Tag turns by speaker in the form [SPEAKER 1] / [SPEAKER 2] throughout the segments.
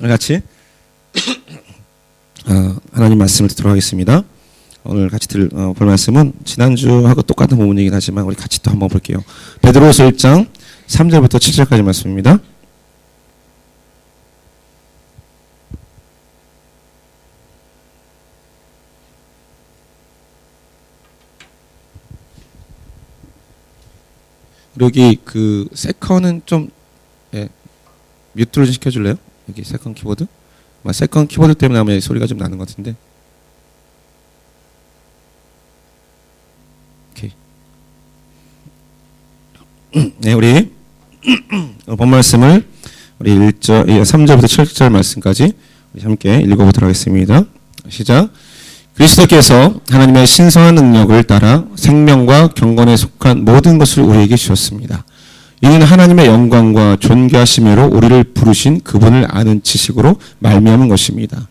[SPEAKER 1] 같이 하나님 말씀을 듣도록 하겠습니다. 오늘 같이 볼 말씀은 지난주하고 똑같은 부분이긴 하지만 우리 같이 또 한번 볼게요. 베드로후서 1장 3절부터 7절까지 말씀입니다. 여기 그 세컨은 좀 뮤트를 좀 시켜줄래요? 여기 세컨 키보드? 세컨 키보드 때문에 아마 소리가 좀 나는 것 같은데. 오케이. 네, 우리 본 말씀을 우리 3절부터 7절 말씀까지 우리 함께 읽어보도록 하겠습니다. 시작. 그리스도께서 하나님의 신성한 능력을 따라 생명과 경건에 속한 모든 것을 우리에게 주셨습니다. 이는 하나님의 영광과 존귀하심으로 우리를 부르신 그분을 아는 지식으로 말미암은 것입니다.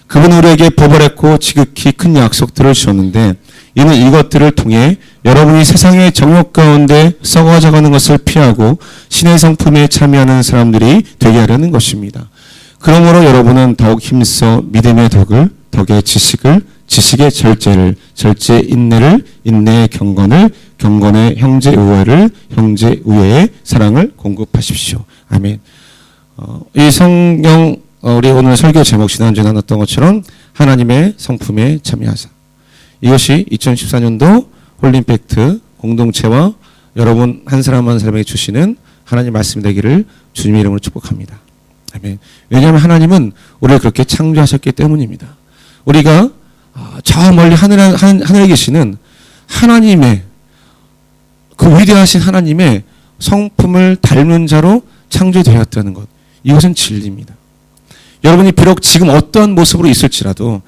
[SPEAKER 1] 그분은 우리에게 보배롭고 지극히 큰 약속들을 주셨는데 이는 이것들을 통해 여러분이 세상의 정욕 가운데 썩어져가는 것을 피하고 신의 성품에 참여하는 사람들이 되게 하려는 것입니다. 그러므로 여러분은 더욱 힘써 믿음의 덕을, 덕의 지식을, 지식의 절제를, 절제의 인내를, 인내의 경건을, 경건의 형제 우애를, 형제 우애의 사랑을 공급하십시오. 아멘. 이 성경 우리 오늘 설교 제목 지난주에 나눴던 것처럼 하나님의 성품에 참여하자. 이것이 2014년도 홀림팩트 공동체와 여러분 한 사람 한 사람에게 주시는 하나님 말씀 되기를 주님의 이름으로 축복합니다. 아멘. 왜냐하면 하나님은 우리를 그렇게 창조하셨기 때문입니다. 우리가 저 멀리 하늘에 계시는 하나님의 그 위대하신 하나님의 성품을 닮은 자로 창조되었다는 것, 이것은 진리입니다. 여러분이 비록 지금 어떠한 모습으로 있을지라도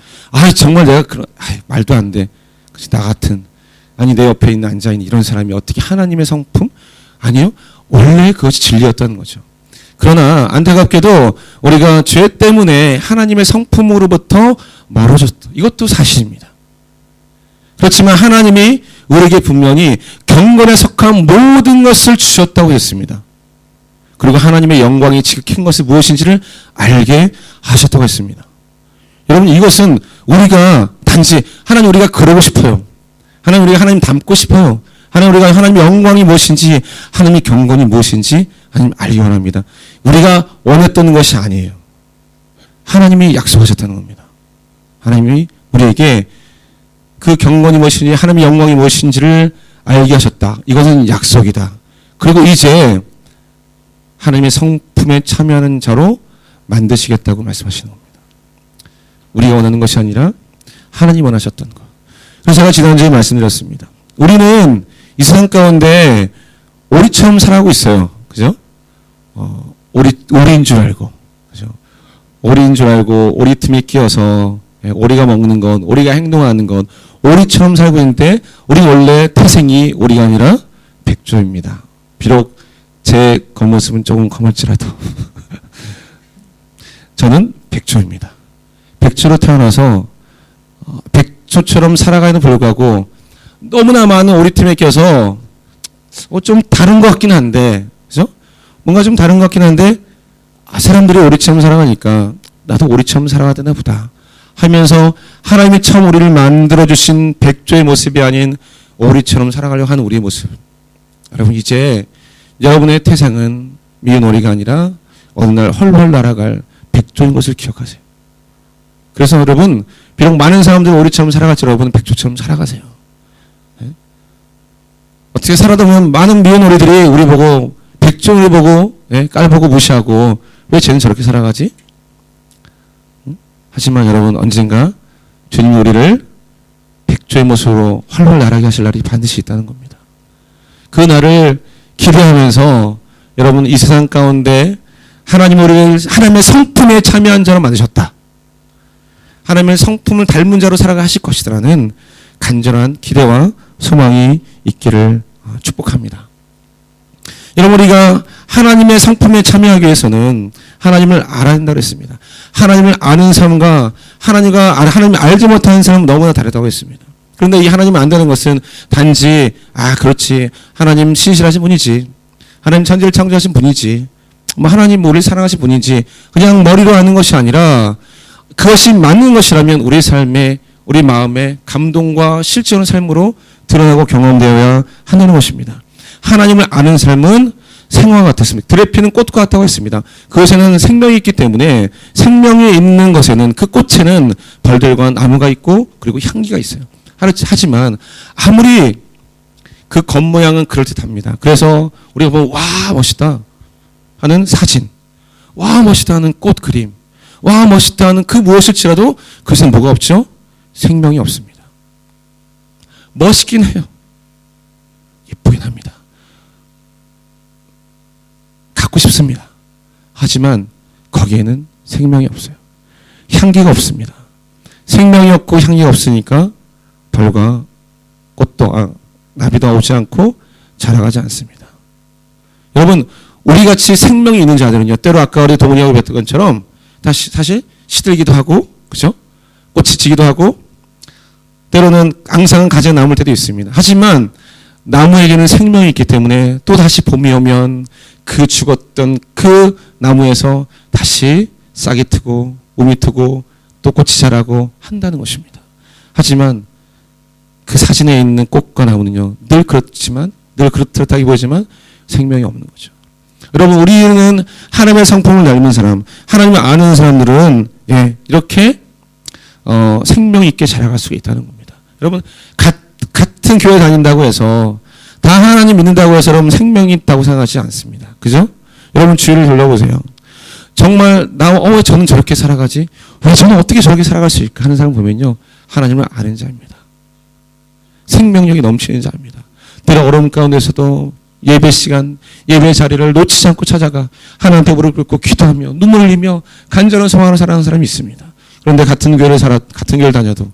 [SPEAKER 1] 정말 내가 말도 안 돼. 나 같은 내 옆에 있는 앉아있는 이런 사람이 어떻게 하나님의 성품? 아니요. 원래 그것이 진리였다는 거죠. 그러나 안타깝게도 우리가 죄 때문에 하나님의 성품으로부터 멀어졌다. 이것도 사실입니다. 그렇지만 하나님이 우리에게 분명히 경건에 속한 모든 것을 주셨다고 했습니다. 그리고 하나님의 영광이 지극히 큰 것이 무엇인지를 알게 하셨다고 했습니다. 여러분, 이것은 우리가 단지 하나님 우리가 그러고 싶어요. 하나님 우리가 하나님 닮고 싶어요. 하나님 우리가 하나님의 영광이 무엇인지, 하나님의 경건이 무엇인지 하나님 알기 원합니다. 우리가 원했던 것이 아니에요. 하나님이 약속하셨다는 겁니다. 하나님이 우리에게 그 경건이 무엇인지, 하나님의 영광이 무엇인지를 알게 하셨다. 이것은 약속이다. 그리고 이제 하나님의 성품에 참여하는 자로 만드시겠다고 말씀하시는 겁니다. 우리가 원하는 것이 아니라 하나님이 원하셨던 것. 그래서 제가 지난주에 말씀드렸습니다. 우리는 이 세상 가운데 오리처럼 살아가고 있어요. 그죠? 오리인 줄 알고, 그죠? 오리인 줄 알고, 오리 틈에 끼어서, 오리가 먹는 것, 오리가 행동하는 것, 오리처럼 살고 있는데, 우리 원래 태생이 오리가 아니라 백조입니다. 비록 제 겉모습은 조금 검을지라도, 저는 백조입니다. 백조로 태어나서, 백조처럼 살아가는 불구하고, 너무나 많은 오리 틈에 껴서, 좀 다른 것 같긴 한데, 그죠? 뭔가 좀 다른 것 같긴 한데, 사람들이 오리처럼 살아가니까 나도 오리처럼 살아가야 되나 보다 하면서 하나님이 처음 우리를 만들어주신 백조의 모습이 아닌 오리처럼 살아가려고 하는 우리의 모습. 여러분, 이제 여러분의 태생은 미운 오리가 아니라 어느 날 헐헐 날아갈 백조인 것을 기억하세요. 그래서 여러분, 비록 많은 사람들이 오리처럼 살아갈지 여러분은 백조처럼 살아가세요. 어떻게 살아다 보면 많은 미운 오리들이 우리 보고 백조를 보고 깔보고 무시하고 왜 쟤는 저렇게 살아가지? 하지만 여러분, 언젠가 주님이 우리를 백조의 모습으로 활활 날아가게 하실 날이 반드시 있다는 겁니다. 그 날을 기대하면서 여러분, 이 세상 가운데 하나님이 우리를 하나님의 성품에 참여한 자로 만드셨다. 하나님의 성품을 닮은 자로 살아가 하실 것이라는 간절한 기대와 소망이 있기를 축복합니다. 여러분, 우리가 하나님의 성품에 참여하기 위해서는 하나님을 알아야 된다고 했습니다. 하나님을 아는 사람과 하나님을 알지 못하는 사람은 너무나 다르다고 했습니다. 그런데 이 하나님을 안다는 것은 단지 그렇지, 하나님 신실하신 분이지, 하나님 천지를 창조하신 분이지, 하나님 우리를 사랑하신 분인지 그냥 머리로 하는 것이 아니라 그것이 맞는 것이라면 우리 삶에 우리 마음에 감동과 실제로는 삶으로 드러나고 경험되어야 한다는 것입니다. 하나님을 아는 삶은 생화와 같았습니다. 들에 피는 꽃과 같다고 했습니다. 그것에는 생명이 있기 때문에 생명이 있는 것에는 그 꽃에는 벌들과 나무가 있고 그리고 향기가 있어요. 하지만 아무리 그 겉모양은 그럴듯합니다. 그래서 우리가 보면 와 멋있다 하는 사진, 와 멋있다 하는 꽃 그림, 와 멋있다 하는 그 무엇일지라도 그것은 뭐가 없죠? 생명이 없습니다. 멋있긴 해요. 예쁘긴 합니다. 갖고 싶습니다. 하지만 거기에는 생명이 없어요. 향기가 없습니다. 생명이 없고 향기가 없으니까 벌과 꽃도 나비도 오지 않고 자라가지 않습니다. 여러분 우리 같이 생명이 있는 자들은요 때로 아까 우리 동훈이하고 뵀던 것처럼 사실 시들기도 하고 그죠? 꽃이 지기도 하고 때로는 앙상한 가지가 남을 때도 있습니다. 하지만 나무에게는 생명이 있기 때문에 또 다시 봄이 오면 그 죽었던 그 나무에서 다시 싹이 트고 움이 트고 또 꽃이 자라고 한다는 것입니다. 하지만 그 사진에 있는 꽃과 나무는요 늘 그렇지만 늘 그렇다기 보이지만 생명이 없는 거죠. 여러분 우리는 하나님의 성품을 닮은 사람, 하나님을 아는 사람들은 이렇게 생명 있게 자라갈 수가 있다는 겁니다. 여러분 같은 교회 다닌다고 해서 다 하나님 믿는다고 해서 여러분 생명이 있다고 생각하지 않습니다. 그죠? 여러분 주위를 돌려보세요. 정말 왜 저는 저렇게 살아가지? 왜 저는 어떻게 저렇게 살아갈 수 있을까 하는 사람 보면요 하나님을 아는 자입니다. 생명력이 넘치는 자입니다. 때로 어려움 가운데서도 예배 시간, 예배 자리를 놓치지 않고 찾아가 하나님께 무릎 꿇고 기도하며 눈물을 흘리며 간절한 소망으로 살아가는 사람이 있습니다. 그런데 같은 교회를 다녀도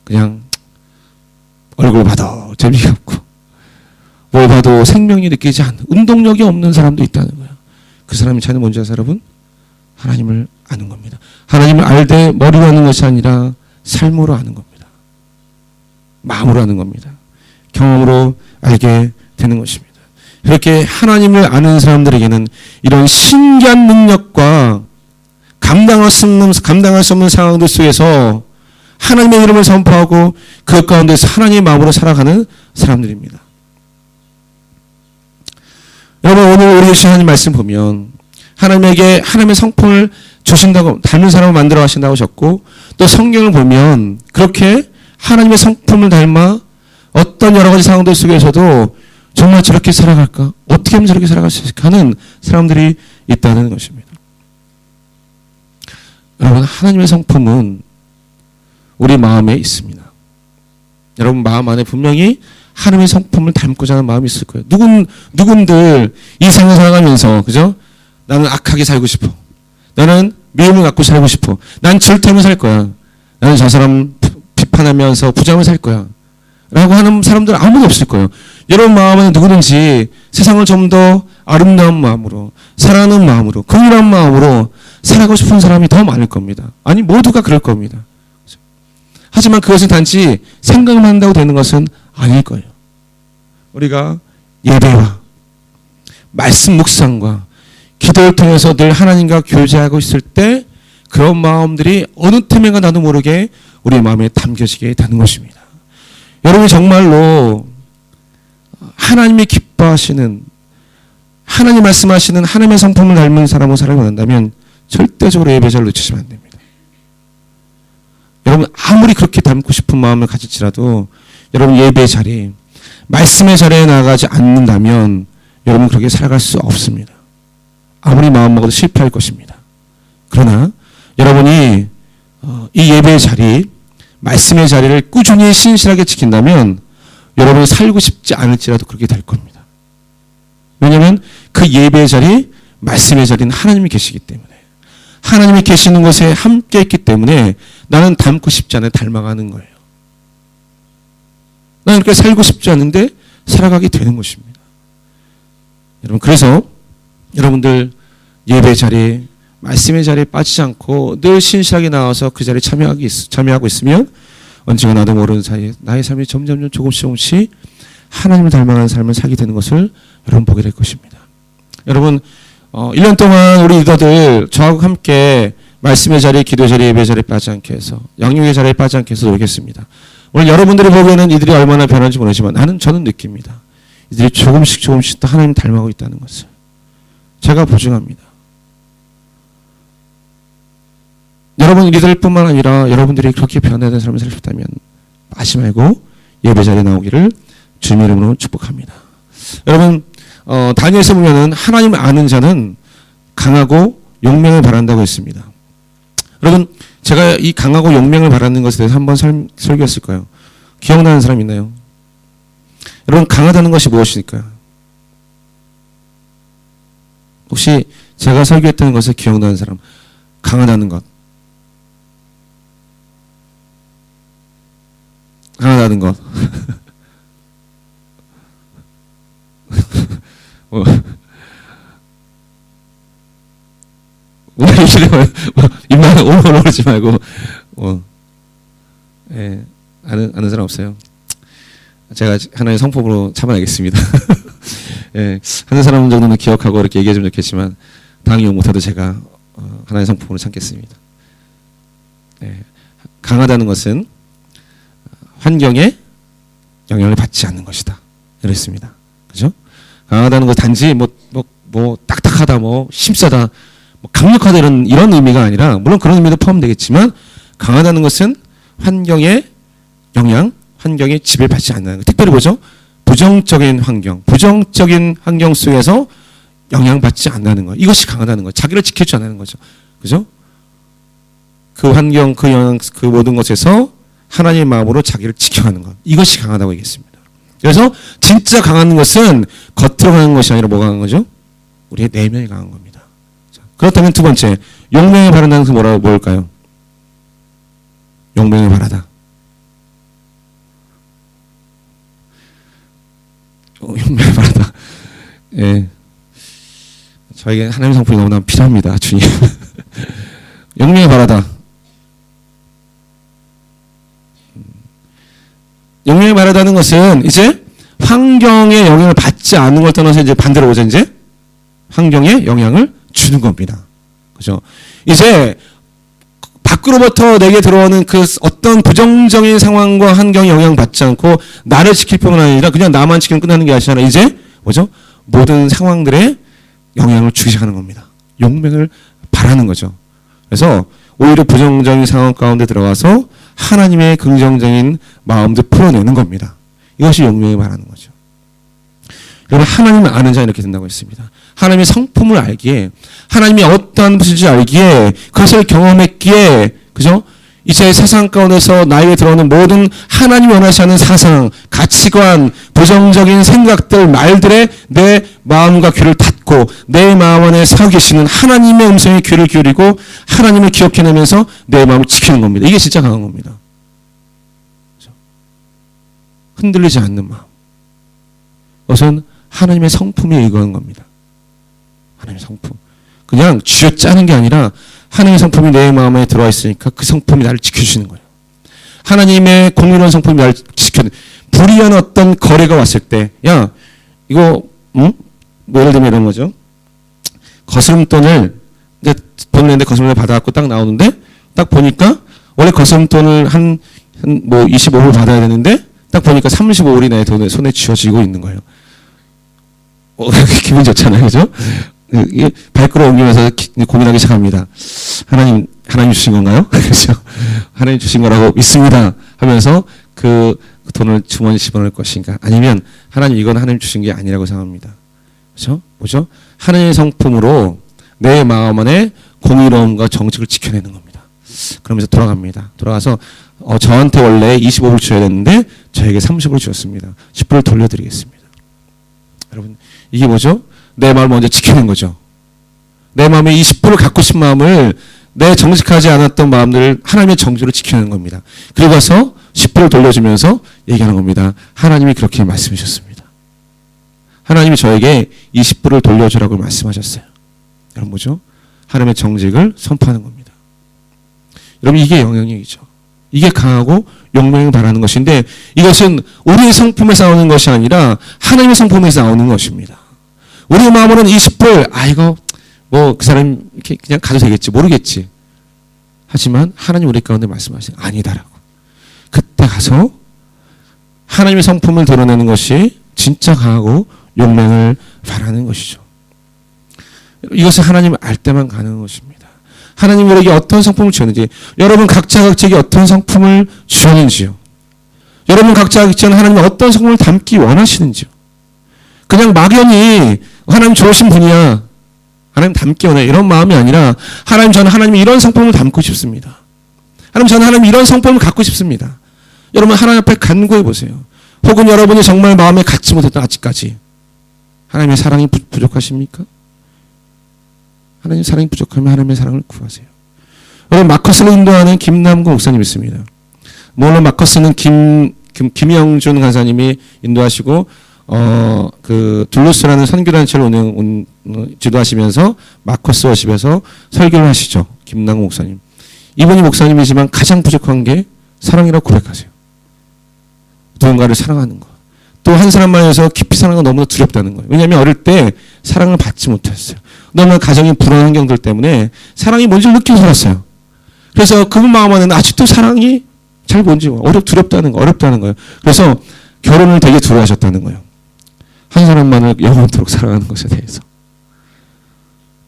[SPEAKER 1] 그냥 얼굴 봐도 재미가 없고 뭘 봐도 생명이 느끼지 않는 운동력이 없는 사람도 있다는 거예요. 그 사람의 차이는 뭔지 아세요, 여러분? 하나님을 아는 겁니다. 하나님을 알되 머리로 아는 것이 아니라 삶으로 아는 겁니다. 마음으로 아는 겁니다. 경험으로 알게 되는 것입니다. 이렇게 하나님을 아는 사람들에게는 이런 신기한 능력과 감당할 수 없는 상황들 속에서 하나님의 이름을 선포하고 그 가운데서 하나님의 마음으로 살아가는 사람들입니다. 여러분 오늘 우리 주신 하나님 말씀 보면 하나님에게 하나님의 성품을 주신다고 닮은 사람을 만들어 하신다고 하셨고 또 성경을 보면 그렇게 하나님의 성품을 닮아 어떤 여러 가지 상황들 속에서도 정말 저렇게 살아갈까? 어떻게 하면 저렇게 살아갈 수 있을까 하는 사람들이 있다는 것입니다. 여러분 하나님의 성품은 우리 마음에 있습니다. 여러분 마음 안에 분명히 하나님의 성품을 닮고자 하는 마음이 있을 거예요. 누군들 이 세상을 살아가면서 그죠? 나는 악하게 살고 싶어. 나는 미움을 갖고 살고 싶어. 난 절대로 살 거야. 나는 저 사람 비판하면서 부정을 살 거야. 라고 하는 사람들 아무도 없을 거예요. 여러분 마음은 누구든지 세상을 좀 더 아름다운 마음으로 사랑하는 마음으로 긍휼한 마음으로 살아가고 싶은 사람이 더 많을 겁니다. 아니 모두가 그럴 겁니다. 하지만 그것은 단지 생각만 한다고 되는 것은 아닐 거예요. 우리가 예배와 말씀 묵상과 기도를 통해서 늘 하나님과 교제하고 있을 때 그런 마음들이 어느 틈에가 나도 모르게 우리 마음에 담겨지게 되는 것입니다. 여러분이 정말로 하나님이 기뻐하시는 하나님 말씀하시는 하나님의 성품을 닮은 사람으로 살아가고 난다면 절대적으로 예배 자리를 놓치시면 안 됩니다. 여러분 아무리 그렇게 닮고 싶은 마음을 가질지라도 여러분 예배 자리, 말씀의 자리에 나가지 않는다면 여러분 그렇게 살아갈 수 없습니다. 아무리 마음먹어도 실패할 것입니다. 그러나 여러분이 이 예배의 자리, 말씀의 자리를 꾸준히 신실하게 지킨다면 여러분이 살고 싶지 않을지라도 그렇게 될 겁니다. 왜냐하면 그 예배의 자리, 말씀의 자리는 하나님이 계시기 때문에 하나님이 계시는 곳에 함께 있기 때문에 나는 닮고 싶지 않아 닮아가는 거예요. 나는 그렇게 살고 싶지 않은데 살아가게 되는 것입니다. 여러분 그래서 여러분들 예배 자리에 말씀의 자리에 빠지지 않고 늘 신실하게 나와서 그 자리에 참여하고 있으면 언젠가 나도 모르는 사이에 나의 삶이 점점 조금씩 하나님을 닮아가는 삶을 살게 되는 것을 여러분 보게 될 것입니다. 여러분 1년 동안 우리 리더들 저하고 함께 말씀의 자리, 기도 자리, 예배 자리에 빠지 않게 해서 양육의 자리에 빠지 않게 해서 노력했습니다. 오늘 여러분들이 보기에는 이들이 얼마나 변한지 모르지만 저는 느낍니다. 이들이 조금씩 더 하나님 닮아가고 있다는 것을 제가 보증합니다. 여러분 리더들뿐만 아니라 여러분들이 그렇게 변화된 삶을 살고 싶다면 빠지 말고 예배 자리에 나오기를 주님 이름으로 축복합니다. 여러분 다니엘서 보면은 하나님을 아는 자는 강하고 용맹을 바란다고 했습니다. 여러분 제가 이 강하고 용맹을 바라는 것에 대해서 한번 설교했을 거예요. 기억나는 사람 있나요? 여러분 강하다는 것이 무엇일까요? 혹시 제가 설교했던 것을 기억나는 사람, 강하다는 것, 강하다는 것. 입만 오르지 말고, 아는 사람 없어요? 제가 하나의 성품으로 참아내겠습니다. 하는 사람 정도는 기억하고 이렇게 얘기해주면 좋겠지만, 당연히 욕 못해도 제가 하나의 성품으로 참겠습니다. 강하다는 것은 환경에 영향을 받지 않는 것이다. 이랬습니다. 그죠? 강하다는 것 단지 딱딱하다, 힘세다, 강력하다 이런 의미가 아니라, 물론 그런 의미도 포함되겠지만, 강하다는 것은 환경의 영향, 환경에 지배받지 않는 것. 특별히 뭐죠? 부정적인 환경 속에서 영향받지 않는 것. 이것이 강하다는 것. 자기를 지켜주지 않는 거죠. 그죠? 그 환경, 그 영향, 그 모든 것에서 하나님의 마음으로 자기를 지켜가는 것. 이것이 강하다고 얘기했습니다. 그래서 진짜 강한 것은 겉으로 강한 것이 아니라 뭐가 강한 거죠? 우리의 내면이 강한 겁니다. 자, 그렇다면 두 번째, 용맹을 바란다는 것은 뭘까요? 용맹을 바라다. 용맹을 바라다. 저에게 하나님의 성품이 너무나 필요합니다. 주님. 용맹을 바라다. 용맹을 바라다는 것은 이제 환경의 영향을 받지 않는 걸 떠나서 이제 반대로 보자, 이제 환경에 영향을 주는 겁니다. 그죠? 이제 밖으로부터 내게 들어오는 그 어떤 부정적인 상황과 환경에 영향받지 않고 나를 지킬 뿐만 아니라 그냥 나만 지키면 끝나는 게 아니라 이제 뭐죠? 모든 상황들에 영향을 주기 시작하는 겁니다. 용맹을 바라는 거죠. 그래서 오히려 부정적인 상황 가운데 들어가서 하나님의 긍정적인 마음도 풀어내는 겁니다. 이것이 용맹을 바라는 거죠. 여러분 하나님을 아는 자 이렇게 된다고 했습니다. 하나님의 성품을 알기에, 하나님이 어떠한 분인지 알기에, 그것을 경험했기에, 그죠? 이제 세상 가운데서 나에게 들어오는 모든 하나님이 원하시 하는 사상, 가치관, 부정적인 생각들, 말들에 내 마음과 귀를 닫고 내 마음 안에 서 계시는 하나님의 음성에 귀를 기울이고 하나님을 기억해내면서 내 마음을 지키는 겁니다. 이게 진짜 강한 겁니다. 그죠? 흔들리지 않는 마음. 그것은 하나님의 성품에 의거한 겁니다. 하나님의 성품. 그냥 쥐어짜는 게 아니라 하나님의 성품이 내 마음에 들어와 있으니까 그 성품이 나를 지켜주시는 거예요. 하나님의 공의로운 성품이 나를 지켜주는. 불의한 어떤 거래가 왔을 때, 야, 이거, 뭐 예를 들면 이런 거죠. 거스름돈을, 돈 내는데 거스름돈을 받아갖고 딱 나오는데, 딱 보니까, 원래 거스름돈을 한 25불 받아야 되는데, 딱 보니까 35불이 내 돈에 손에 쥐어지고 있는 거예요. 기분 좋잖아요. 그죠? 발걸음 옮기면서 고민하기 시작합니다. 하나님 주신 건가요? 그렇죠? 하나님 주신 거라고 믿습니다. 하면서 그 돈을 주머니에 집어넣을 것인가? 아니면 하나님 이건 하나님 주신 게 아니라고 생각합니다. 그렇죠? 뭐죠? 하나님의 성품으로 내 마음 안에 공의로움과 정직을 지켜내는 겁니다. 그러면서 돌아갑니다. 돌아가서 저한테 원래 25불 줘야 되는데 저에게 30불 주었습니다. 10불을 돌려드리겠습니다. 여러분 이게 뭐죠? 내 마음을 먼저 지키는 거죠. 내 마음에 20%를 갖고 싶은 마음을, 내 정직하지 않았던 마음들을 하나님의 정죄로 지키는 겁니다. 그리고 가서 10%를 돌려주면서 얘기하는 겁니다. 하나님이 그렇게 말씀해 주셨습니다. 하나님이 저에게 20%를 돌려주라고 말씀하셨어요. 여러분 뭐죠? 하나님의 정직을 선포하는 겁니다. 여러분 이게 영향력이죠. 이게 강하고 용맹을 바라는 것인데, 이것은 우리의 성품에서 나오는 것이 아니라 하나님의 성품에서 나오는 것입니다. 우리 마음으로는 20불, 이거 뭐 그 사람 이렇게 그냥 가도 되겠지, 모르겠지. 하지만 하나님 우리 가운데 말씀하시는 아니다라고. 그때 가서 하나님의 성품을 드러내는 것이 진짜 강하고 용맹을 바라는 것이죠. 이것을 하나님을 알 때만 가능한 것입니다. 하나님 우리에게 어떤 성품을 주셨는지, 여러분 각자 각자에게 어떤 성품을 주셨는지요. 여러분 각자 각자는 하나님의 어떤 성품을 담기 원하시는지요. 그냥 막연히 하나님 좋으신 분이야, 하나님 닮기 원해, 이런 마음이 아니라 하나님 저는 하나님 이런 성품을 담고 싶습니다. 하나님 저는 하나님 이런 성품을 갖고 싶습니다. 여러분 하나님 앞에 간구해 보세요. 혹은 여러분이 정말 마음에 갖지 못했던 아직까지 하나님의 사랑이 부족하십니까? 하나님의 사랑이 부족하면 하나님의 사랑을 구하세요. 여러분 마커스를 인도하는 김남구 목사님 있습니다. 물론 마커스는 김영준 간사님이 인도하시고 그 둘루스라는 선교단체를 지도하시면서 마커스 워십에서 설교를 하시죠. 김남구 목사님. 이분이 목사님이지만 가장 부족한 게 사랑이라고 고백하세요. 누군가를 사랑하는 거. 또 한 사람만 해서 깊이 사랑하는 건 너무나 두렵다는 거예요. 왜냐하면 어릴 때 사랑을 받지 못했어요. 너무나 가정의 불안한 환경들 때문에 사랑이 뭔지 느끼고 살았어요. 그래서 그분 마음 안에는 아직도 사랑이 잘 뭔지 두렵다는 거예요. 그래서 결혼을 되게 두려워하셨다는 거예요. 한 사람만을 영원토록 사랑하는 것에 대해서.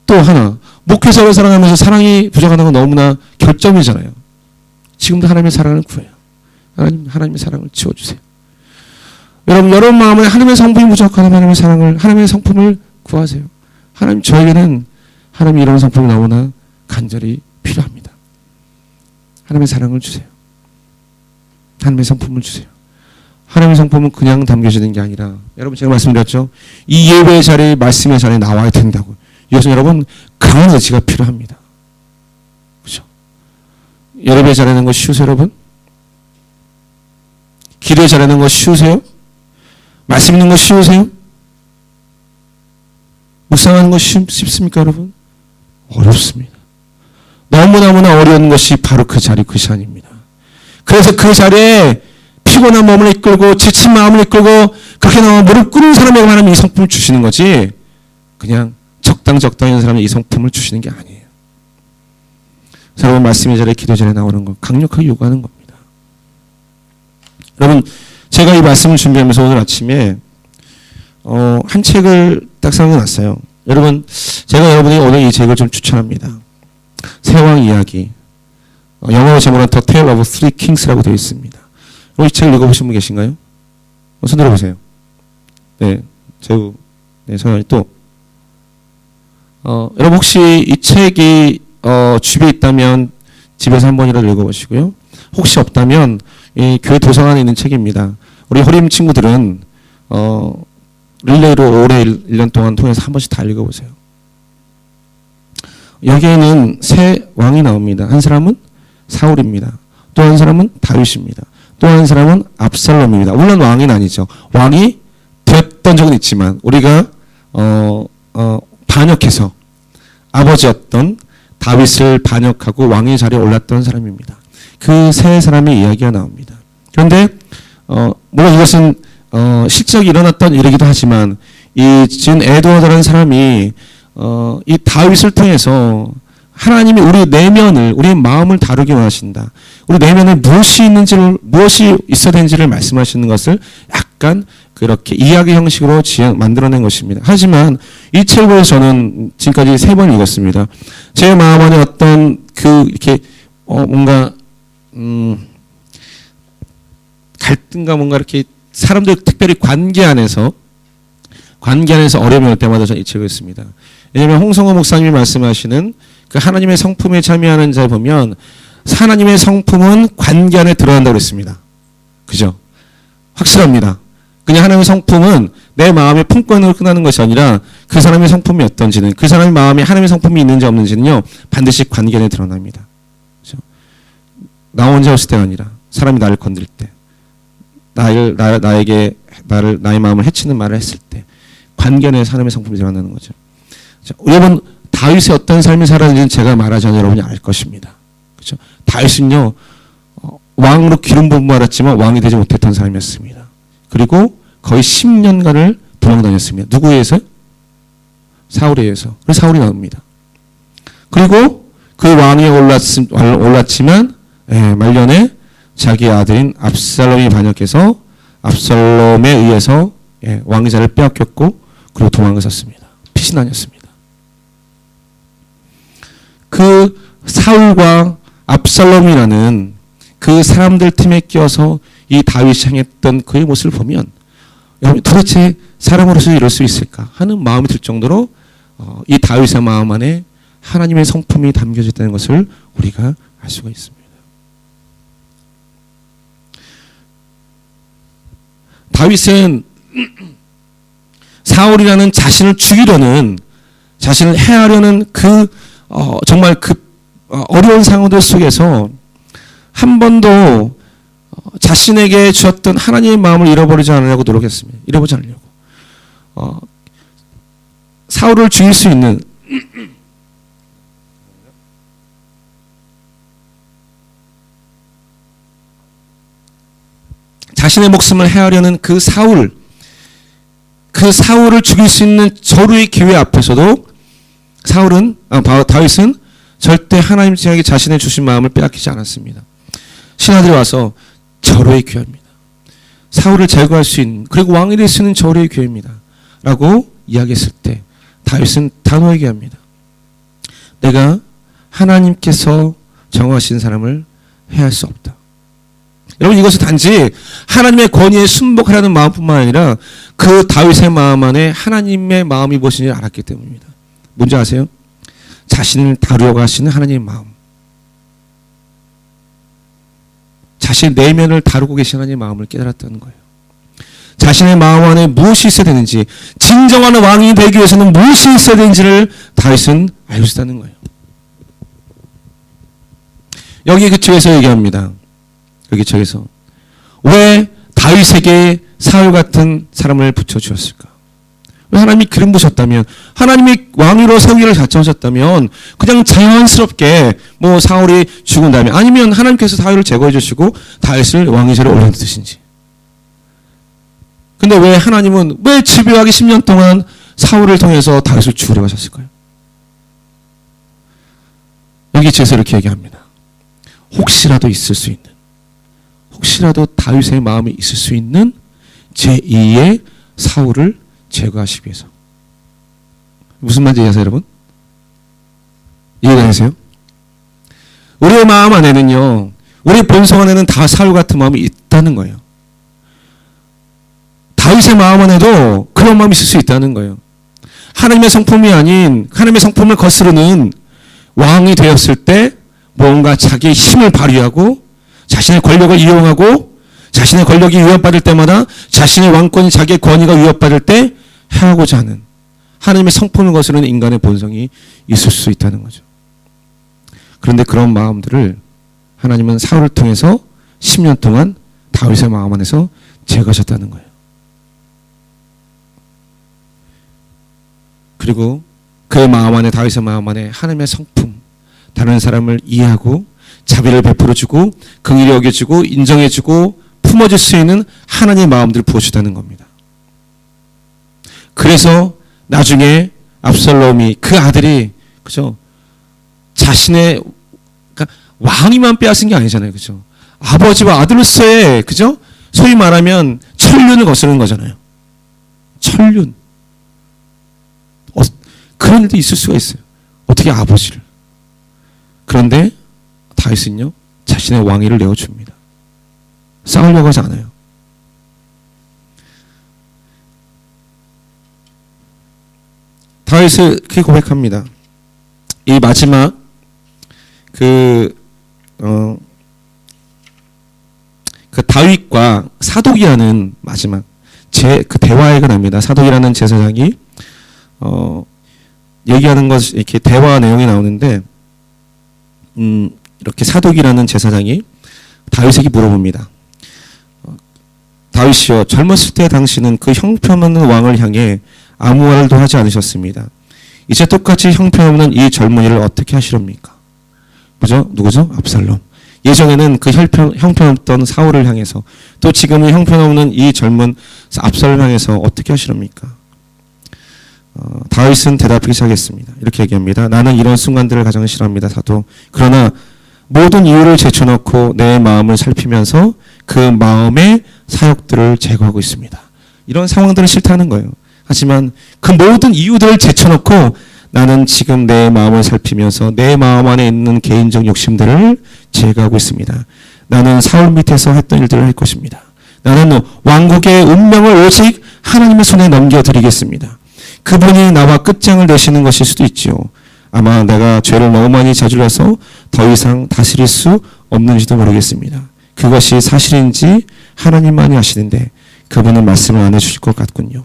[SPEAKER 1] 또 하나, 목회자를 사랑하면서 사랑이 부족하다는 건 너무나 결점이잖아요. 지금도 하나님의 사랑을 구해요. 하나님의 사랑을 지워주세요. 여러분 마음에 하나님의 성품이 부족한 하나님의 성품을 구하세요. 하나님, 저에게는 하나님의 이런 성품이 너무나 간절히 필요합니다. 하나님의 사랑을 주세요. 하나님의 성품을 주세요. 하나님의 성품은 그냥 담겨지는 게 아니라, 여러분 제가 말씀드렸죠. 이 예배의 자리에, 말씀의 자리에 나와야 된다고. 이것은 여러분 강한 의지가 필요합니다. 그렇죠? 예배 잘하는 거 쉬우세요, 여러분? 기도에 잘하는 거 쉬우세요? 말씀 있는 거 쉬우세요? 묵상하는 거 쉽습니까, 여러분? 어렵습니다. 너무너무나 어려운 것이 바로 그 자리, 그 시간입니다. 그래서 그 자리에 피곤한 몸을 이끌고 지친 마음을 이끌고 그렇게 나와 무릎 꿇는 사람에게 하나님 이 성품을 주시는 거지, 그냥 적당히 하는 사람이 이 성품을 주시는 게 아니에요. 여러분 말씀의 자리에, 기도 자리에 나오는 거 강력하게 요구하는 겁니다. 여러분 제가 이 말씀을 준비하면서 오늘 아침에 한 책을 딱 생각났어요. 여러분 제가 여러분에게 오늘 이 책을 좀 추천합니다. 세왕 이야기. 영어로 제목은 The Tale of Three Kings라고 되어 있습니다. 이 책을 읽어보신 분 계신가요? 손 들어보세요. 네, 제우, 네, 성현이 또. 여러분 혹시 이 책이 집에 있다면 집에서 한 번이라도 읽어보시고요. 혹시 없다면 이 교회 도서관에 있는 책입니다. 우리 호림 친구들은 릴레이로 올해 1년 동안 통해서 한 번씩 다 읽어보세요. 여기에는 세 왕이 나옵니다. 한 사람은 사울입니다. 또 한 사람은 다윗입니다. 또 한 사람은 압살롬입니다. 물론 왕은 아니죠. 왕이 됐던 적은 있지만 우리가 반역해서 아버지였던 다윗을 반역하고 왕의 자리에 올랐던 사람입니다. 그 세 사람의 이야기가 나옵니다. 그런데 물론 이것은 실적이 일어났던 일이기도 하지만 이 지금 에드워드라는 사람이 이 다윗을 통해서 하나님이 우리 내면을, 우리의 마음을 다루기 원하신다. 우리 내면에 무엇이 있어야 되는지를 말씀하시는 것을 약간 그렇게 이야기 형식으로 만들어낸 것입니다. 하지만 이 책을 저는 지금까지 3번 읽었습니다. 제 마음 안에 어떤 이렇게 뭔가 갈등과 뭔가 이렇게 사람들 특별히 관계 안에서 어려움이 올 때마다 저는 이 책을 읽습니다. 왜냐하면 홍성호 목사님이 말씀하시는 그 하나님의 성품에 참여하는 자에 보면 하나님의 성품은 관계 안에 들어간다고 그랬습니다. 그죠? 확실합니다. 그냥 하나님의 성품은 내 마음의 품권으로 끝나는 것이 아니라 그 사람의 성품이 어떤지는, 그 사람의 마음에 하나님의 성품이 있는지 없는지는요 반드시 관계 안에 드러납니다. 그죠? 나 혼자 없을 때가 아니라 사람이 나를 건들 때, 나의 마음을 해치는 말을 했을 때 관계 안에 하나님의 성품이 드러나는 거죠. 자, 여러분 다윗의 어떤 삶을 살았는지는 제가 말하지 않아 여러분이 알 것입니다. 그렇죠? 다윗은요 왕으로 기름 부음을 받았지만 왕이 되지 못했던 사람이었습니다. 그리고 거의 10년간을 도망다녔습니다. 누구에 의해서? 사울에 의해서. 그래서 사울이 나옵니다. 그리고 그 왕위에 올랐지만 말년에 자기 아들인 압살롬이 반역해서 압살롬에 의해서 왕위자를 빼앗겼고 그리고 도망갔었습니다. 피신하였습니다. 그 사울과 압살롬이라는 그 사람들 팀에 끼어서 이 다윗이 행했던 그의 모습을 보면 여러분 도대체 사람으로서 이럴 수 있을까 하는 마음이 들 정도로 이 다윗의 마음 안에 하나님의 성품이 담겨져 있다는 것을 우리가 알 수가 있습니다. 다윗은 사울이라는 자신을 죽이려는 자신을 해하려는 정말 어려운 상황들 속에서 한 번도 자신에게 주었던 하나님의 마음을 잃어버리지 않으려고 노력했습니다. 잃어버리지 않으려고. 사울을 죽일 수 있는 자신의 목숨을 해하려는 그 사울을 죽일 수 있는 저루의 기회 앞에서도 다윗은 절대 하나님께 자신의 주신 마음을 빼앗기지 않았습니다. 신하들이 와서 절호의 기회입니다. 사울을 제거할 수 있는 그리고 왕이 될 수 있는 절호의 기회입니다. 라고 이야기했을 때 다윗은 단호하게 합니다. 내가 하나님께서 정하신 사람을 해할 수 없다. 여러분 이것은 단지 하나님의 권위에 순복하라는 마음뿐만 아니라 그 다윗의 마음 안에 하나님의 마음이 무엇인지 알았기 때문입니다. 뭔지 아세요? 자신을 다루려고 하시는 하나님의 마음. 자신의 내면을 다루고 계신 하나님의 마음을 깨달았다는 거예요. 자신의 마음 안에 무엇이 있어야 되는지, 진정한 왕이 되기 위해서는 무엇이 있어야 되는지를 다윗은 알고 있다는 거예요. 여기 그쪽에서 얘기합니다. 여기 저기서 왜 다윗에게 사울 같은 사람을 붙여주었을까? 왜 하나님이 기름 부으셨다면, 하나님이 왕위로 세우기를 작정하셨다면 그냥 자연스럽게 사울이 죽은 다음에, 아니면 하나님께서 사울을 제거해 주시고 다윗을 왕위자리에 올려두신지. 근데 왜 하나님은 왜 집요하게 10년 동안 사울을 통해서 다윗을 죽으려 하셨을까요? 여기 제에서 이렇게 얘기합니다. 혹시라도 다윗의 마음에 있을 수 있는 제2의 사울을 제거하시기 위해서. 무슨 말인지 이해하세요, 여러분? 이해가 되세요? 우리의 마음 안에는요, 우리 본성 안에는 다 사울 같은 마음이 있다는 거예요. 다윗의 마음 안에도 그런 마음이 있을 수 있다는 거예요. 하나님의 성품이 아닌 하나님의 성품을 거스르는 왕이 되었을 때 뭔가 자기의 힘을 발휘하고 자신의 권력을 이용하고 자신의 권력이 위협받을 때마다 자신의 왕권이 자기의 권위가 위협받을 때 해하고자 하는 하나님의 성품을 거스르는 인간의 본성이 있을 수 있다는 거죠. 그런데 그런 마음들을 하나님은 사울을 통해서 10년 동안 다윗의 마음 안에서 제거하셨다는 거예요. 그리고 그의 마음 안에, 다윗의 마음 안에 하나님의 성품, 다른 사람을 이해하고 자비를 베풀어주고 긍휼히 여겨주고 인정해주고 품어줄 수 있는 하나님의 마음들을 부어주다는 겁니다. 그래서 나중에 압살롬이, 그 아들이, 그죠? 자신의, 그러니까 왕위만 빼앗은 게 아니잖아요. 그죠? 아버지와 아들로서의, 그죠? 소위 말하면 천륜을 거스르는 거잖아요. 천륜. 그런 일도 있을 수가 있어요. 어떻게 아버지를. 그런데 다윗은요, 자신의 왕위를 내어줍니다. 싸우려고 하지 않아요. 다윗은 그렇게 고백합니다. 이 마지막 그 다윗과 사독이라는 마지막 그 대화가 납니다. 사독이라는 제사장이 얘기하는 것, 이렇게 대화 내용이 나오는데 이렇게 사독이라는 제사장이 다윗에게 물어봅니다. 다윗이여, 젊었을 때 당신은 그 형편없는 왕을 향해 아무 말도 하지 않으셨습니다. 이제 똑같이 형편없는 이 젊은이를 어떻게 하시렵니까? 그죠? 누구죠? 압살롬. 예전에는 그 형편없던 사울을 향해서, 또 지금은 형편없는 이 젊은 압살롬을 향해서 어떻게 하시렵니까? 다윗은 대답하기 시작했습니다. 이렇게 얘기합니다. 나는 이런 순간들을 가장 싫어합니다. 사도. 그러나 모든 이유를 제쳐놓고 내 마음을 살피면서 그 마음의 사역들을 제거하고 있습니다. 이런 상황들은 싫다는 거예요. 하지만 그 모든 이유들을 제쳐놓고 나는 지금 내 마음을 살피면서 내 마음 안에 있는 개인적 욕심들을 제거하고 있습니다. 나는 사울 밑에서 했던 일들을 할 것입니다. 나는 왕국의 운명을 오직 하나님의 손에 넘겨드리겠습니다. 그분이 나와 끝장을 내시는 것일 수도 있지요. 아마 내가 죄를 너무 많이 저질러서 더 이상 다스릴 수 없는지도 모르겠습니다. 그것이 사실인지 하나님만이 아시는데 그분은 말씀을 안 해주실 것 같군요.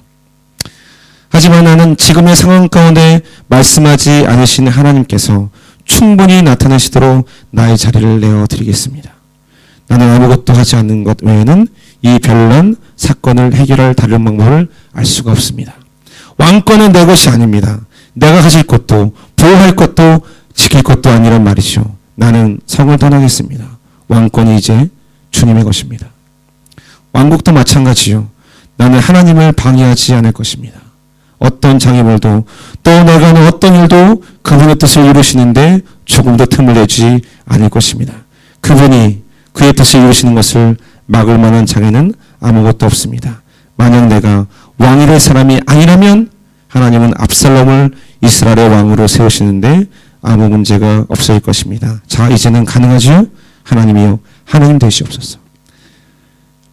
[SPEAKER 1] 하지만 나는 지금의 상황 가운데 말씀하지 않으신 하나님께서 충분히 나타나시도록 나의 자리를 내어드리겠습니다. 나는 아무것도 하지 않는 것 외에는 이 별난 사건을 해결할 다른 방법을 알 수가 없습니다. 왕권은 내 것이 아닙니다. 내가 가질 것도 보호할 것도 지킬 것도 아니란 말이죠. 나는 성을 떠나겠습니다. 왕권이 이제 주님의 것입니다. 왕국도 마찬가지요. 나는 하나님을 방해하지 않을 것입니다. 어떤 장애물도 또 내가 하는 어떤 일도 그분의 뜻을 이루시는데 조금도 틈을 내지 않을 것입니다. 그분이 그의 뜻을 이루시는 것을 막을 만한 장애는 아무것도 없습니다. 만약 내가 왕이 될 사람이 아니라면 하나님은 압살롬을 이스라엘의 왕으로 세우시는데 아무 문제가 없을 것입니다. 자, 이제는 가능하지요? 하나님이요, 하나님 되시옵소서.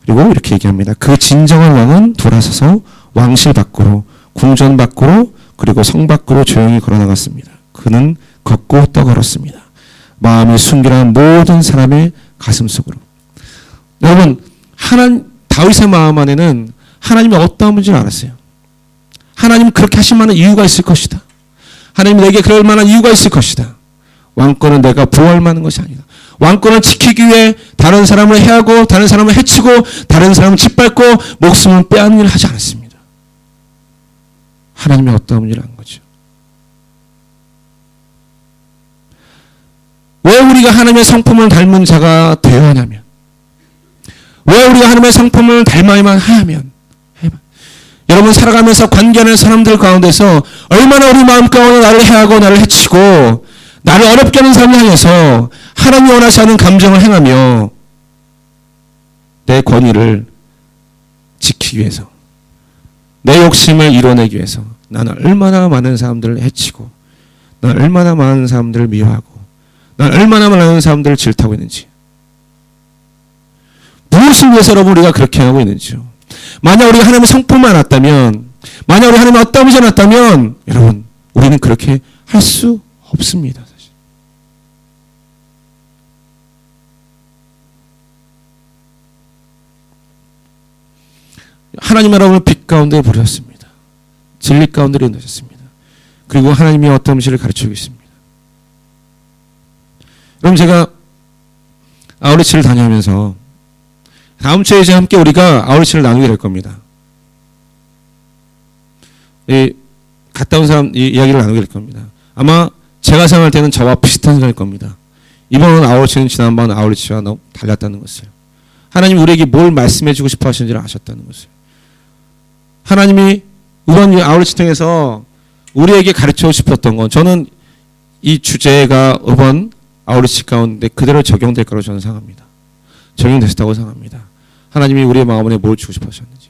[SPEAKER 1] 그리고 이렇게 얘기합니다. 그 진정한 왕은 돌아서서 왕실 밖으로, 궁전 밖으로, 그리고 성 밖으로 조용히 걸어나갔습니다. 그는 걷고 떠걸었습니다. 마음이 순결한 모든 사람의 가슴 속으로. 여러분, 다윗의 마음 안에는 하나님이 어떠한 분인지를 알았어요. 하나님은 그렇게 하실 만한 이유가 있을 것이다. 하나님 내게 그럴 만한 이유가 있을 것이다. 왕권은 내가 보호할 만한 것이 아니다. 왕권을 지키기 위해 다른 사람을 해하고 다른 사람을 해치고 다른 사람을 짓밟고 목숨을 빼앗는 일을 하지 않았습니다. 하나님이 어떠한 분인지를 안 거죠. 왜 우리가 하나님의 성품을 닮은 자가 되어야 하냐면, 왜 우리가 하나님의 성품을 닮아야만 하면, 여러분 살아가면서 관계하는 사람들 가운데서 얼마나 우리 마음 가운데 나를 해하고 나를 해치고 나를 어렵게 하는 사람을 향해서 하나님이 원하지 않은 감정을 행하며 내 권위를 지키기 위해서, 내 욕심을 이뤄내기 위해서 나는 얼마나 많은 사람들을 해치고, 나는 얼마나 많은 사람들을 미워하고, 나는 얼마나 많은 사람들을 질타하고 있는지, 무엇을 위해서 여러분 우리가 그렇게 하고 있는지요. 만약 우리가 하나님의 성품을 알았다면, 만약 우리 하나님의 어떤 분이 알았다면, 여러분 우리는 그렇게 할 수 없습니다. 사실. 하나님 여러분을 빛 가운데 부르셨습니다. 진리 가운데 인도하셨습니다. 그리고 하나님이 어떤 음식을 가르치고 있습니다. 그럼 제가 아우리치를 다녀오면서 다음 주에 이제 함께 우리가 아우리치를 나누게 될 겁니다. 갔다 온 사람 이야기를 나누게 될 겁니다. 아마 제가 생각할 때는 저와 비슷한 생각일 겁니다. 이번 아우리치는 지난번 아우리치와 너무 달랐다는 것을, 하나님이 우리에게 뭘 말씀해 주고 싶어 하시는지를 아셨다는 것을, 하나님이 이번 아우리치 통해서 우리에게 가르치고 싶었던 건, 저는 이 주제가 이번 아우리치 가운데 그대로 적용될 거라고 저는 생각합니다. 적용됐다고 생각합니다. 하나님이 우리의 마음에 뭘 주고 싶어 하셨는지,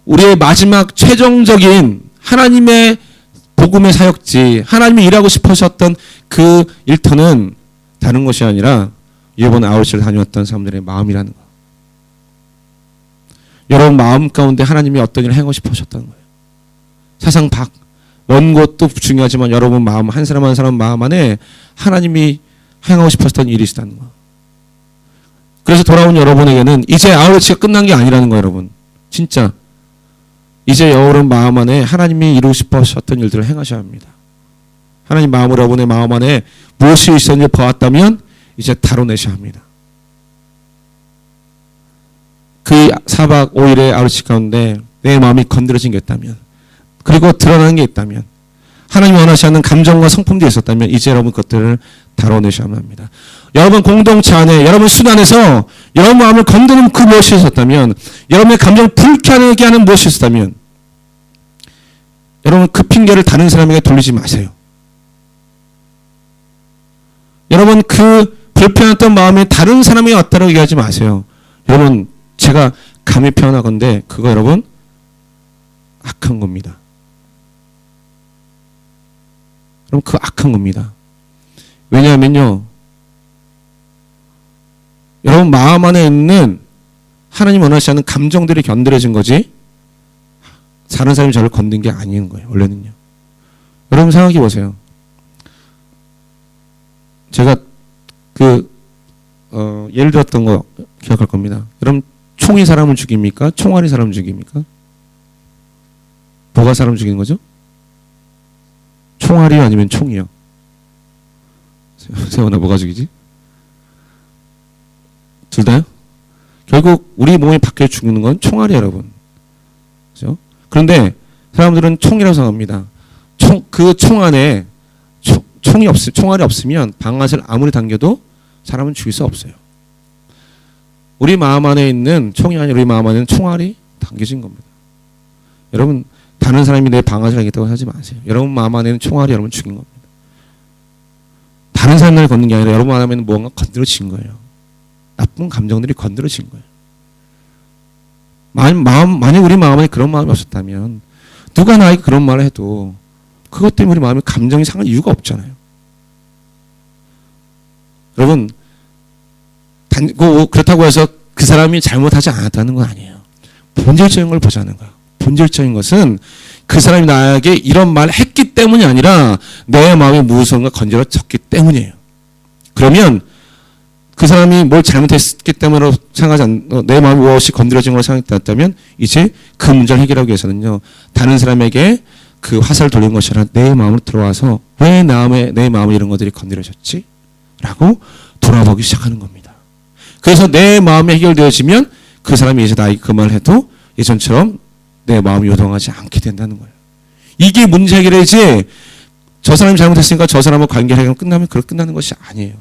[SPEAKER 1] 우리의 마지막 최종적인 하나님의 복음의 사역지, 하나님이 일하고 싶어 하셨던 그 일터는 다른 것이 아니라 이번 아우리치를 다녀왔던 사람들의 마음이라는 거. 여러분 마음 가운데 하나님이 어떤 일을 행하고 싶어 하셨다는 거예요. 세상 밖, 먼 곳도 중요하지만 여러분 마음, 한 사람 한 사람 마음 안에 하나님이 행하고 싶었던 일이 있다는 거. 그래서 돌아온 여러분에게는 이제 아우리치가 끝난 게 아니라는 거예요, 여러분. 진짜. 이제 여러분 마음 안에 하나님이 이루고 싶어 하셨던 일들을 행하셔야 합니다. 하나님 마음으로 여러분의 마음 안에 무엇이 있었는지 보았다면 이제 다뤄내셔야 합니다. 그 4박 5일의 아우리치 가운데 내 마음이 건드려진 게 있다면, 그리고 드러나는 게 있다면, 하나님이 원하시는 감정과 성품들이 있었다면 이제 여러분 그것들을 다뤄내셔야 합니다. 여러분 공동체 안에, 여러분 순 안에서 여러분 마음을 건드는 그 무엇이 있었다면, 여러분의 감정을 불쾌하게 하는 무엇이 있었다면, 여러분 그 핑계를 다른 사람에게 돌리지 마세요. 여러분 그 불편했던 마음이 다른 사람이 왔다고 얘기하지 마세요. 여러분 제가 감히 표현하건대 그거 여러분 악한 겁니다. 여러분 그 악한 겁니다. 왜냐하면요. 여러분 마음 안에 있는 하나님 원하시지 않는 감정들이 견드려진 거지 다른 사람이 저를 건든 게 아닌 거예요. 원래는요. 여러분 생각해 보세요. 제가 예를 들었던 거 기억할 겁니다. 여러분 총이 사람을 죽입니까? 총알이 사람을 죽입니까? 뭐가 사람을 죽이는 거죠? 총알이요 아니면 총이요? 세원아 뭐가 죽이지? 둘 다요? 결국 우리 몸이 바뀌어 죽는 건 총알이에요, 여러분. 그죠? 그런데 사람들은 총이라고 생각합니다. 그 총 안에 총알이 없으면 방아쇠를 아무리 당겨도 사람은 죽일 수 없어요. 우리 마음 안에 있는 총이 아니라 우리 마음 안에는 총알이 당겨진 겁니다. 여러분 다른 사람이 내 방아쇠를 당겼다고 하지 마세요. 여러분 마음 안에는 총알이 여러분 죽인 겁니다. 다른 사람들을 건든 게 아니라 여러분 마음에는 무언가 건드려진 거예요. 나쁜 감정들이 건드려진 거예요. 만약 우리 마음에 그런 마음이 없었다면 누가 나에게 그런 말을 해도 그것 때문에 우리 마음에 감정이 상할 이유가 없잖아요. 여러분 그렇다고 해서 그 사람이 잘못하지 않았다는 건 아니에요. 본질적인 걸 보자는 거야. 본질적인 것은 그 사람이 나에게 이런 말을 했기 때문이 아니라 내 마음에 무엇인가 건드려졌기 때문이에요. 그러면 그 사람이 뭘 잘못했기 때문에 생각하지 내 마음이 무엇이 건드려진 걸로 생각했다면 이제 그 문제를 해결하기 위해서는요. 다른 사람에게 그 화살을 돌린 것이 아니라 내 마음으로 들어와서 왜 내 마음에 이런 것들이 건드려졌지? 라고 돌아보기 시작하는 겁니다. 그래서 내 마음이 해결되어지면 그 사람이 이제 나에게 그 말을 해도 예전처럼 내 마음이 요동하지 않게 된다는 거예요. 이게 문제 해결이지 저 사람이 잘못했으니까 저 사람하고 관계 해결 끝나면 그렇게 끝나는 것이 아니에요.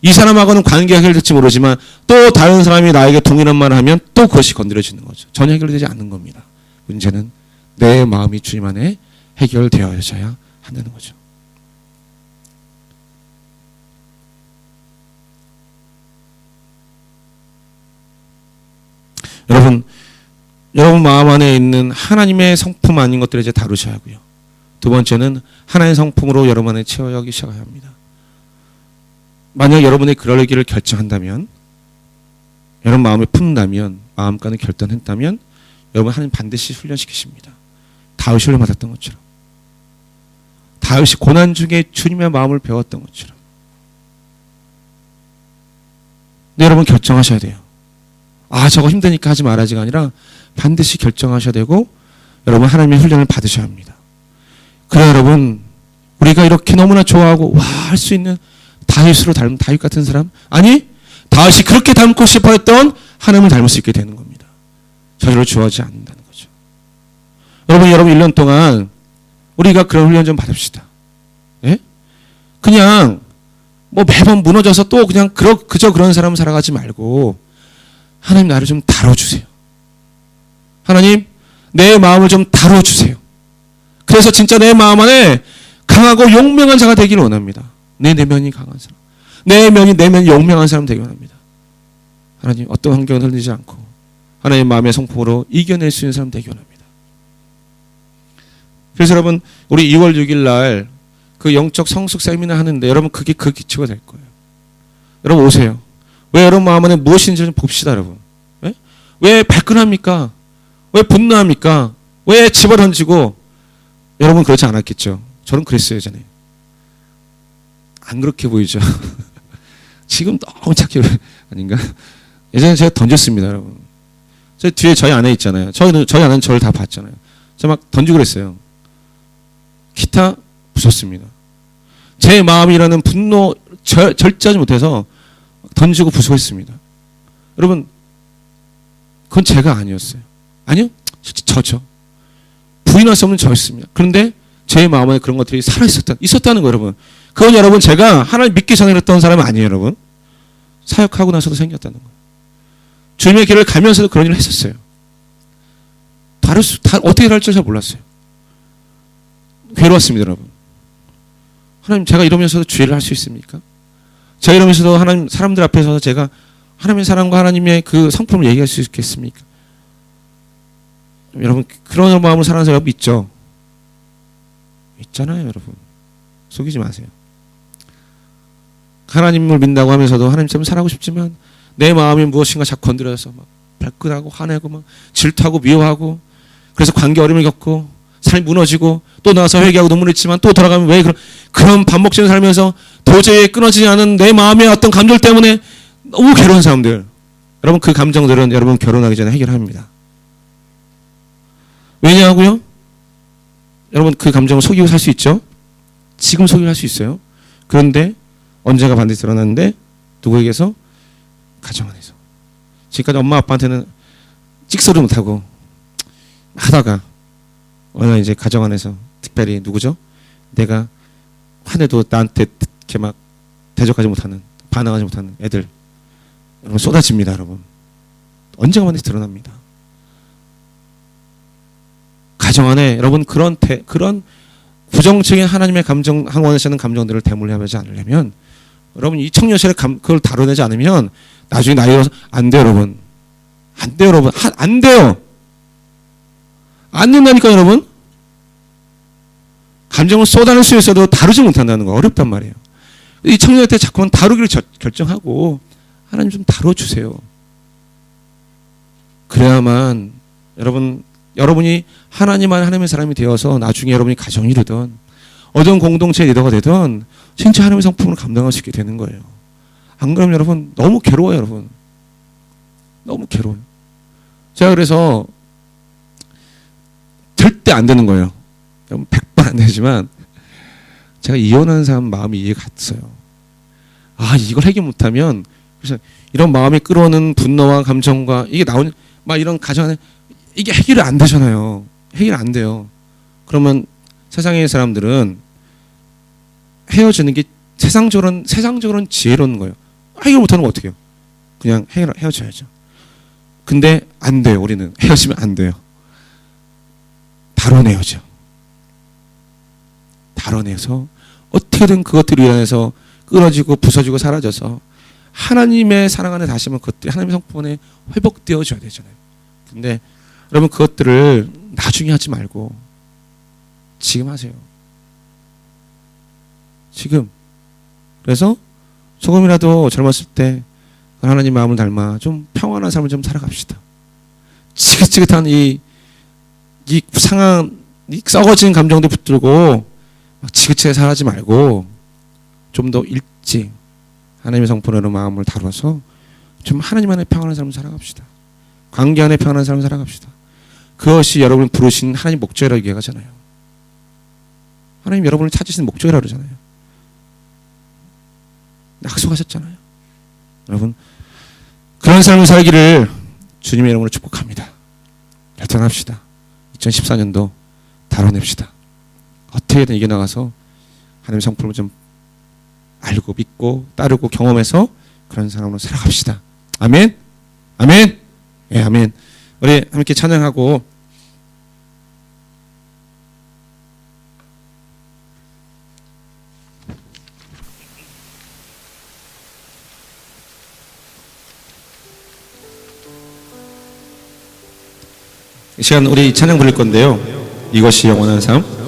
[SPEAKER 1] 이 사람하고는 관계 해결될지 모르지만 또 다른 사람이 나에게 동일한 말을 하면 또 그것이 건드려지는 거죠. 전혀 해결되지 않는 겁니다. 문제는 내 마음이 주님 안에 해결되어져야 한다는 거죠. 여러분 마음 안에 있는 하나님의 성품 아닌 것들을 이제 다루셔야 하고요. 두 번째는 하나님의 성품으로 여러분 안에 채워가기 시작해야 합니다. 만약 여러분이 그러기를 결정한다면, 여러분 마음에 품는다면, 마음가는 결단했다면, 여러분 하나님 반드시 훈련시키십니다. 다윗이 훈련받았던 것처럼. 다윗이 고난 중에 주님의 마음을 배웠던 것처럼. 근데 여러분 결정하셔야 돼요. 저거 힘드니까 하지 말아야지가 아니라 반드시 결정하셔야 되고 여러분 하나님의 훈련을 받으셔야 합니다. 그래 여러분 우리가 이렇게 너무나 좋아하고 할 수 있는 다윗으로 닮은 다윗 같은 사람? 아니 다윗이 그렇게 닮고 싶어 했던 하나님을 닮을 수 있게 되는 겁니다. 저절로 좋아하지 않는다는 거죠. 여러분 1년 동안 우리가 그런 훈련 좀 받읍시다. 예? 그냥 매번 무너져서 또 그냥 그저 그런 사람 살아가지 말고 하나님 나를 좀 다뤄주세요. 하나님 내 마음을 좀 다뤄주세요. 그래서 진짜 내 마음 안에 강하고 용맹한 자가 되기를 원합니다. 내 내면이 강한 사람. 내 내면이 용맹한 사람 되기 원합니다. 하나님 어떤 환경은 흔들리지 않고 하나님 마음의 성품으로 이겨낼 수 있는 사람 되기 원합니다. 그래서 여러분 우리 2월 6일 날 그 영적 성숙 세미나 하는데 여러분 그게 그 기초가 될 거예요. 여러분 오세요. 왜 여러분 마음 안에 무엇인지 좀 봅시다 여러분. 왜 발끈합니까? 왜 분노합니까? 왜 집어던지고? 여러분 그렇지 않았겠죠. 저는 그랬어요 예전에. 안 그렇게 보이죠. 지금 너무 착해 아닌가? 예전에 제가 던졌습니다 여러분. 저 뒤에 저희 아내 있잖아요. 저희 아내는 저를 다 봤잖아요. 저 막 던지고 그랬어요. 기타 부쉈습니다. 제 마음이라는 분노 절제하지 못해서 던지고 부수했습니다. 여러분 그건 제가 아니었어요. 아니요? 저죠. 부인할 수 없는 저였습니다. 그런데 제 마음에 그런 것들이 있었다는 거예요 여러분. 그건 여러분 제가 하나님 믿기 전에 그랬던 사람은 아니에요 여러분. 사역하고 나서도 생겼다는 거예요. 주님의 길을 가면서도 그런 일을 했었어요. 어떻게 할 줄 잘 몰랐어요. 괴로웠습니다, 여러분. 하나님, 제가 이러면서도 주의를 할 수 있습니까? 제가 이러면서도 하나님, 사람들 앞에서 제가 하나님의 사랑과 하나님의 그 성품을 얘기할 수 있겠습니까? 여러분, 그런 마음으로 살아가는 사람 있죠? 있잖아요, 여러분. 속이지 마세요. 하나님을 믿는다고 하면서도 하나님처럼 살아가고 싶지만 내 마음이 무엇인가 자꾸 건드려서 막 발끈하고 화내고 막 질투하고 미워하고, 그래서 관계 어려움을 겪고 삶이 무너지고 또 나와서 회개하고 눈물을 흘리지만 또 돌아가면 왜 그런 반복적인 살면서 도저히 끊어지지 않은 내 마음의 어떤 감정 때문에 너무 괴로운 사람들, 여러분, 그 감정들은 여러분 결혼하기 전에 해결합니다. 왜냐하고요? 여러분, 그 감정을 속이고 살 수 있죠? 지금 속이고 살 수 있어요. 그런데 언제가 반드시 드러나는데, 누구에게서? 가정 안에서. 지금까지 엄마 아빠한테는 찍소리 못하고 하다가 어느 이제 가정 안에서, 특별히 누구죠? 내가 화내도 나한테 이렇게 막 대적하지 못하는, 반항하지 못하는 애들, 여러분 쏟아집니다, 여러분. 언제가 반드시 드러납니다. 가정 안에 여러분 그런 부정적인 하나님의 감정, 원하시는 감정들을 대물림하지 않으려면, 여러분 이 청년실에 그걸 다뤄내지 않으면 나중에 나이 들어서 안 돼요, 여러분. 안 돼요, 여러분. 안 돼요. 안 된다니까, 여러분. 감정을 쏟아낼 수 있어도 다루지 못한다는 거 어렵단 말이에요. 이 청년한테 자꾸만 다루기를 결정하고 하나님 좀 다뤄주세요. 그래야만 여러분이 하나님의 사람이 되어서 나중에 여러분이 가정이 이루든 어떤 공동체 리더가 되든 진짜 하나님의 성품을 감당할 수 있게 되는 거예요. 안 그러면 여러분 너무 괴로워요, 여러분. 너무 괴로워요. 제가 그래서 절대 안 되는 거예요. 여러분 100번 안 되지만 제가 이혼하는 사람 마음이 이해가 갔어요. 아, 이걸 해결 못하면, 그래서 이런 마음이 끌어오는 분노와 감정과 이게 나오는 막 이런 가정 안에 이게 해결이 안 되잖아요. 해결 안 돼요. 그러면 세상의 사람들은 헤어지는 게 세상적으로는 지혜로운 거예요. 해결 못하는 거 어떻게 해요? 그냥 헤어져야죠. 근데 안 돼요. 우리는 헤어지면 안 돼요. 다뤄내야죠. 다뤄내서 어떻게든 그것들이 인해서 끊어지고 부서지고 사라져서 하나님의 사랑 안에 다시 한번 그것들이 하나님의 성품에 회복되어져야 되잖아요. 근데 여러분 그것들을 나중에 하지 말고 지금 하세요. 지금. 그래서 조금이라도 젊었을 때 하나님 마음을 닮아 좀 평안한 삶을 좀 살아갑시다. 지긋지긋한 이 상한, 이 썩어진 감정도 붙들고 막 지긋지긋하게 살지 말고 좀 더 일찍 하나님의 성품으로 마음을 다뤄서 좀 하나님 안에 평안한 삶을 살아갑시다. 관계 안에 평안한 삶을 살아갑시다. 그것이 여러분을 부르신 하나님 목적이라고 얘기하잖아요. 하나님 여러분을 찾으신 목적이라고 그러잖아요. 약속하셨잖아요. 여러분 그런 삶을 살기를 주님의 이름으로 축복합니다. 결단합시다. 2014년도 다뤄냅시다. 어떻게든 이겨나가서 하나님의 성품을 좀 알고 믿고 따르고 경험해서 그런 사람으로 살아갑시다. 아멘. 아멘. 예, 아멘. 우리 함께 찬양하고 이 시간 우리 찬양 부를 건데요. 이것이 영원한 삶.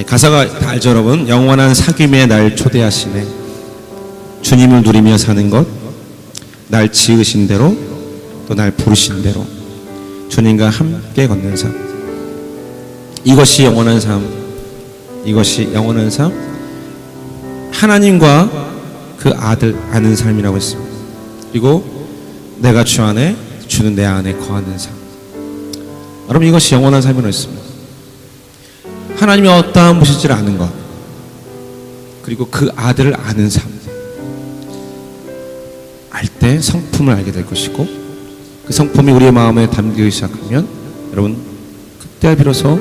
[SPEAKER 1] 가사가 다 알죠, 여러분? 영원한 사귐에 날 초대하시네. 주님을 누리며 사는 것, 날 지으신 대로 또 날 부르신 대로 주님과 함께 걷는 삶. 이것이 영원한 삶. 이것이 영원한 삶. 하나님과 그 아들 아는 삶이라고 했습니다. 그리고 내가 주 안에, 주는 내 안에 거하는 삶. 여러분 이것이 영원한 삶이라고 했습니다. 하나님이 어떠한 분이신지를 아는 것, 그리고 그 아들을 아는 삶. 알 때 성품을 알게 될 것이고 그 성품이 우리의 마음에 담기기 시작하면 여러분 그때 비로소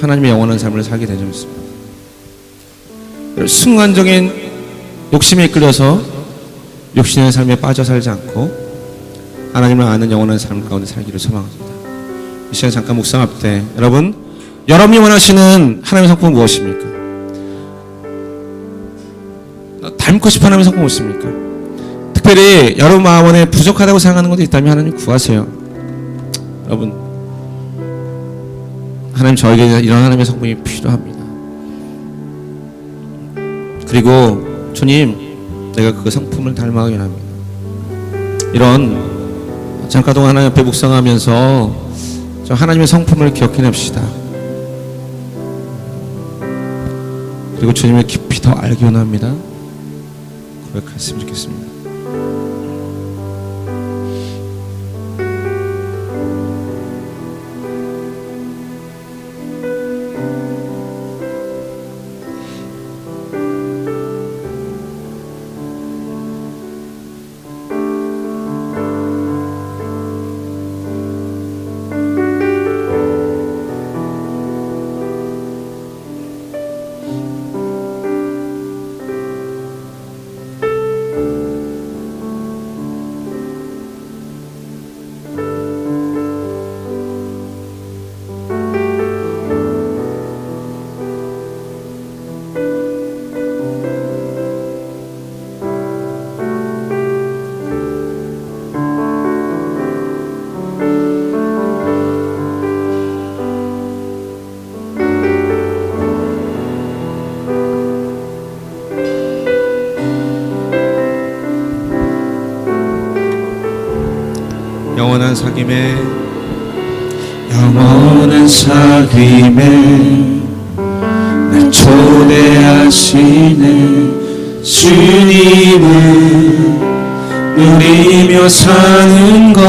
[SPEAKER 1] 하나님의 영원한 삶을 살게 되는 것입니다. 순간적인 욕심에 이끌려서 육신의 삶에 빠져 살지 않고 하나님을 아는 영원한 삶 가운데 살기를 소망합니다. 이 시간 잠깐 묵상할 때 여러분이 원하시는 하나님의 성품은 무엇입니까? 닮고 싶은 하나님의 성품은 무엇입니까? 특별히 여러분 마음 안에 부족하다고 생각하는 것도 있다면 하나님 구하세요. 여러분, 하나님 저에게 이런 하나님의 성품이 필요합니다. 그리고 주님, 내가 그 성품을 닮아가게 합니다. 이런 잠깐 동안 하나님 앞에 묵상하면서 하나님의 성품을 기억해냅시다. 그리고 주님을 깊이 더 알기 원합니다. 고백했으면 좋겠습니다. 영원한 사귐에 날 초대하시네. 주님을 누리며 사는 것,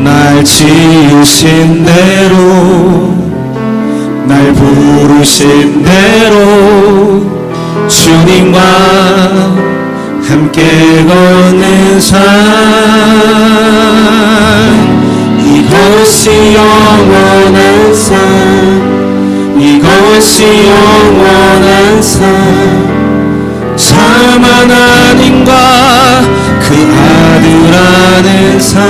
[SPEAKER 1] 날 지으신 대로, 날 부르신 대로 주님과 함께 걷는 삶, 이것이 영원한 삶, 이것이 영원한 삶, 참 하나님과 그 아들 아는 삶,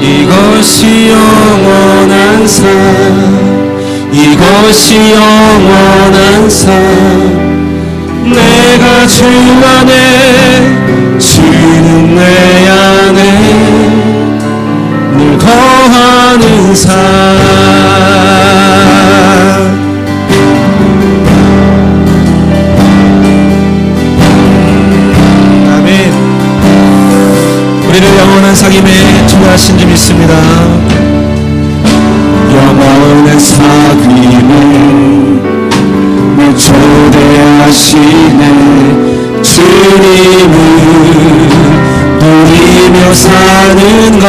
[SPEAKER 1] 이것이 영원한 삶, 이것이 영원한 삶, 내가 주 안에, 주는 내 안에 늘 거하는 삶. 아멘. 우리를 영원한 사귐에 초대하신 줄 믿습니다. 영원한 사귐에 초대하시네. 주님을 누리며 사는 것,